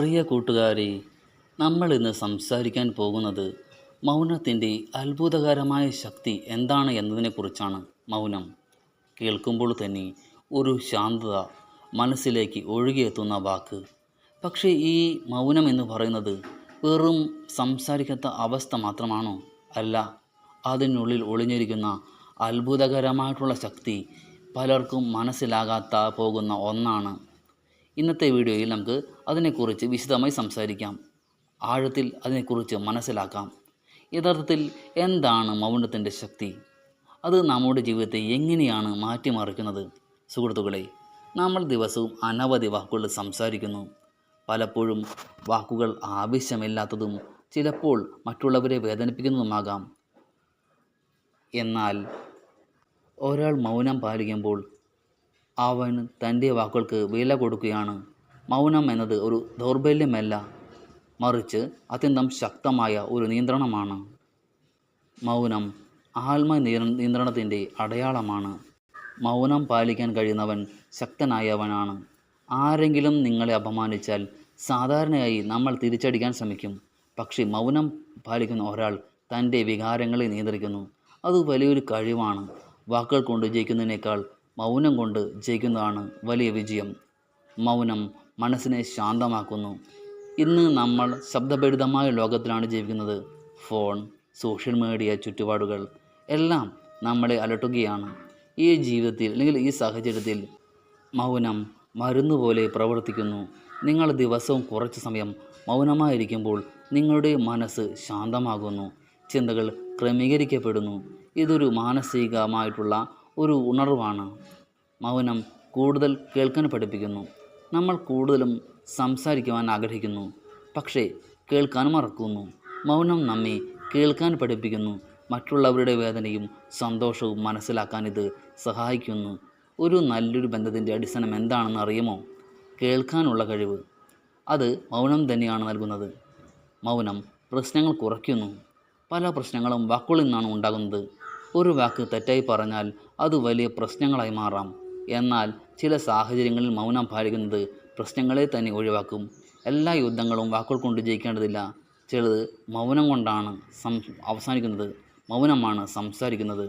പ്രിയ കൂട്ടുകാരെ, നമ്മൾ ഇന്ന് സംസാരിക്കാൻ പോകുന്നത് മൗനത്തിൻ്റെ അത്ഭുതകരമായ ശക്തി എന്താണ് എന്നതിനെക്കുറിച്ചാണ്. മൗനം കേൾക്കുമ്പോൾ തന്നെ ഒരു ശാന്തത മനസ്സിലേക്ക് ഒഴുകിയെത്തുന്ന വാക്ക്. പക്ഷേ ഈ മൗനം എന്ന് പറയുന്നത് വെറും സംസാരിക്കാത്ത അവസ്ഥ മാത്രമാണോ? അല്ല, അതിനുള്ളിൽ ഒളിഞ്ഞിരിക്കുന്ന അത്ഭുതകരമായിട്ടുള്ള ശക്തി പലർക്കും മനസ്സിലാകാത്ത പോകുന്ന ഒന്നാണ്. ഇന്നത്തെ വീഡിയോയിൽ നമുക്ക് അതിനെക്കുറിച്ച് വിശദമായി സംസാരിക്കാം. ആഴത്തിൽ അതിനെക്കുറിച്ച് മനസ്സിലാക്കാം. യഥാർത്ഥത്തിൽ എന്താണ് മൗനത്തിൻ്റെ ശക്തി? അത് നമ്മുടെ ജീവിതത്തെ എങ്ങനെയാണ് മാറ്റിമറിക്കുന്നത്? സുഹൃത്തുക്കളെ, നമ്മൾ ദിവസവും അനവധി വാക്കുകൾ സംസാരിക്കുന്നു. പലപ്പോഴും വാക്കുകൾ ആവശ്യമില്ലാത്തതും ചിലപ്പോൾ മറ്റുള്ളവരെ വേദനിപ്പിക്കുന്നതുമാകാം. എന്നാൽ ഒരാൾ മൗനം പാലിക്കുമ്പോൾ അവൻ തൻ്റെ വാക്കുകൾക്ക് വില കൊടുക്കുകയാണ്. മൗനം എന്നത് ഒരു ദൗർബല്യമല്ല, മറിച്ച് അത്യന്തം ശക്തമായ ഒരു നിയന്ത്രണമാണ്. മൗനം നിയന്ത്രണത്തിൻ്റെ അടയാളമാണ്. മൗനം പാലിക്കാൻ കഴിയുന്നവൻ ശക്തനായവനാണ്. ആരെങ്കിലും നിങ്ങളെ അപമാനിച്ചാൽ സാധാരണയായി നമ്മൾ തിരിച്ചടിക്കാൻ ശ്രമിക്കും. പക്ഷേ മൗനം പാലിക്കുന്ന ഒരാൾ തൻ്റെ വികാരങ്ങളെ നിയന്ത്രിക്കുന്നു. അത് വലിയൊരു കഴിവാണ്. വാക്കുകൾ കൊണ്ട് ജയിക്കുന്നതിനേക്കാൾ മൗനം കൊണ്ട് ജയിക്കുന്നതാണ് വലിയ വിജയം. മൗനം മനസ്സിനെ ശാന്തമാക്കുന്നു. ഇന്ന് നമ്മൾ ശബ്ദഭരിതമായ ലോകത്തിലാണ് ജീവിക്കുന്നത്. ഫോൺ, സോഷ്യൽ മീഡിയ ചുറ്റുപാടുകൾ എല്ലാം നമ്മളെ അലട്ടുകയാണ്. ഈ ജീവിതത്തിൽ അല്ലെങ്കിൽ ഈ സാഹചര്യത്തിൽ മൗനം മരുന്നുപോലെ പ്രവർത്തിക്കുന്നു. നിങ്ങൾ ദിവസവും കുറച്ച് സമയം മൗനമായിരിക്കുമ്പോൾ നിങ്ങളുടെ മനസ്സ് ശാന്തമാകുന്നു, ചിന്തകൾ ക്രമീകരിക്കപ്പെടുന്നു. ഇതൊരു മാനസികമായിട്ടുള്ള ഒരു ഉണർവാണ്. മൗനം കൂടുതൽ കേൾക്കാൻ പഠിപ്പിക്കുന്നു. നമ്മൾ കൂടുതലും സംസാരിക്കുവാൻ ആഗ്രഹിക്കുന്നു, പക്ഷേ കേൾക്കാൻ മറക്കുന്നു. മൗനം നമ്മെ കേൾക്കാൻ പഠിപ്പിക്കുന്നു. മറ്റുള്ളവരുടെ വേദനയും സന്തോഷവും മനസ്സിലാക്കാൻ ഇത് സഹായിക്കുന്നു. ഒരു നല്ലൊരു ബന്ധത്തിൻ്റെ അടിസ്ഥാനം എന്താണെന്ന് അറിയുമോ? കേൾക്കാനുള്ള കഴിവ്. അത് മൗനം തന്നെയാണ് നൽകുന്നത്. മൗനം പ്രശ്നങ്ങൾ കുറയ്ക്കുന്നു. പല പ്രശ്നങ്ങളും വാക്കുകളിൽ നിന്നാണ് ഉണ്ടാകുന്നത്. ഒരു വാക്ക് തെറ്റായി പറഞ്ഞാൽ അത് വലിയ പ്രശ്നങ്ങളായി മാറാം. എന്നാൽ ചില സാഹചര്യങ്ങളിൽ മൗനം പാലിക്കുന്നത് പ്രശ്നങ്ങളെ തന്നെ ഒഴിവാക്കും. എല്ലാ യുദ്ധങ്ങളും വാക്കുകൾ കൊണ്ട് ജയിക്കേണ്ടതില്ല. ചിലത് മൗനം കൊണ്ടാണ് അവസാനിക്കുന്നത്. മൗനമാണ് സംസാരിക്കുന്നത്.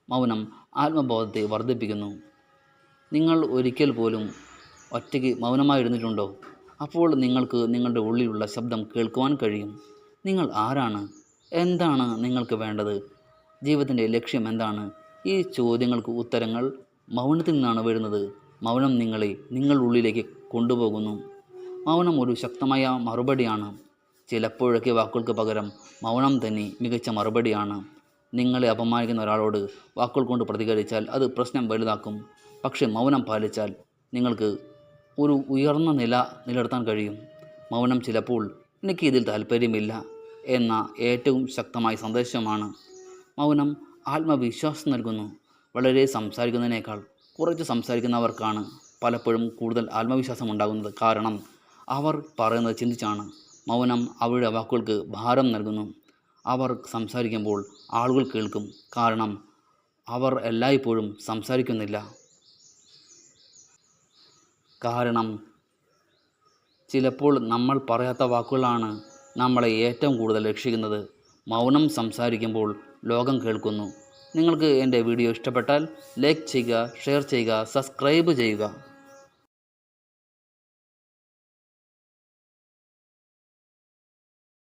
മൗനം ആത്മബോധത്തെ വർദ്ധിപ്പിക്കുന്നു. നിങ്ങൾ ഒരിക്കൽ പോലും ഒറ്റയ്ക്ക് മൗനമായിരുന്നിട്ടുണ്ടോ? അപ്പോൾ നിങ്ങൾക്ക് നിങ്ങളുടെ ഉള്ളിലുള്ള ശബ്ദം കേൾക്കുവാൻ കഴിയും. നിങ്ങൾ ആരാണ്? എന്താണ് നിങ്ങൾക്ക് വേണ്ടത്? ജീവിതത്തിൻ്റെ ലക്ഷ്യം എന്താണ്? ഈ ചോദ്യങ്ങൾക്ക് ഉത്തരങ്ങൾ മൗനത്തിൽ നിന്നാണ് വരുന്നത്. മൗനം നിങ്ങളുടെ ഉള്ളിലേക്ക് കൊണ്ടുപോകുന്നു. മൗനം ഒരു ശക്തമായ മറുപടിയാണ്. ചിലപ്പോഴൊക്കെ വാക്കുകൾക്ക് പകരം മൗനം തന്നെ മികച്ച മറുപടിയാണ്. നിങ്ങളെ അപമാനിക്കുന്ന ഒരാളോട് വാക്കുകൾ കൊണ്ട് പ്രതികരിച്ചാൽ അത് പ്രശ്നം വലുതാക്കും. പക്ഷേ മൗനം പാലിച്ചാൽ നിങ്ങൾക്ക് ഒരു ഉയർന്ന നിലനിർത്താൻ കഴിയും. മൗനം ചിലപ്പോൾ എനിക്ക് ഇതിൽ താല്പര്യമില്ല എന്ന ഏറ്റവും ശക്തമായ സന്ദേശമാണ്. മൗനം ആത്മവിശ്വാസം നൽകുന്നു. വളരെ സംസാരിക്കുന്നതിനേക്കാൾ കുറച്ച് സംസാരിക്കുന്നവർക്കാണ് പലപ്പോഴും കൂടുതൽ ആത്മവിശ്വാസം ഉണ്ടാകുന്നത്. കാരണം അവർ പറയുന്നത് ചിന്തിച്ചാണ്. മൗനം അവരുടെ വാക്കുകൾക്ക് ഭാരം നൽകുന്നു. അവർ സംസാരിക്കുമ്പോൾ ആളുകൾ കേൾക്കും. കാരണം അവർ എല്ലായ്പ്പോഴും സംസാരിക്കുന്നില്ല. കാരണം ചിലപ്പോൾ നമ്മൾ പറയാത്ത വാക്കുകളാണ് നമ്മളെ ഏറ്റവും കൂടുതൽ രക്ഷിക്കുന്നത്. മൗനം സംസാരിക്കുമ്പോൾ ലോകം കേൾക്കുന്നു. നിങ്ങൾക്ക് എൻ്റെ വീഡിയോ ഇഷ്ടപ്പെട്ടാൽ ലൈക്ക് ചെയ്യുക, ഷെയർ ചെയ്യുക, സബ്സ്ക്രൈബ് ചെയ്യുക.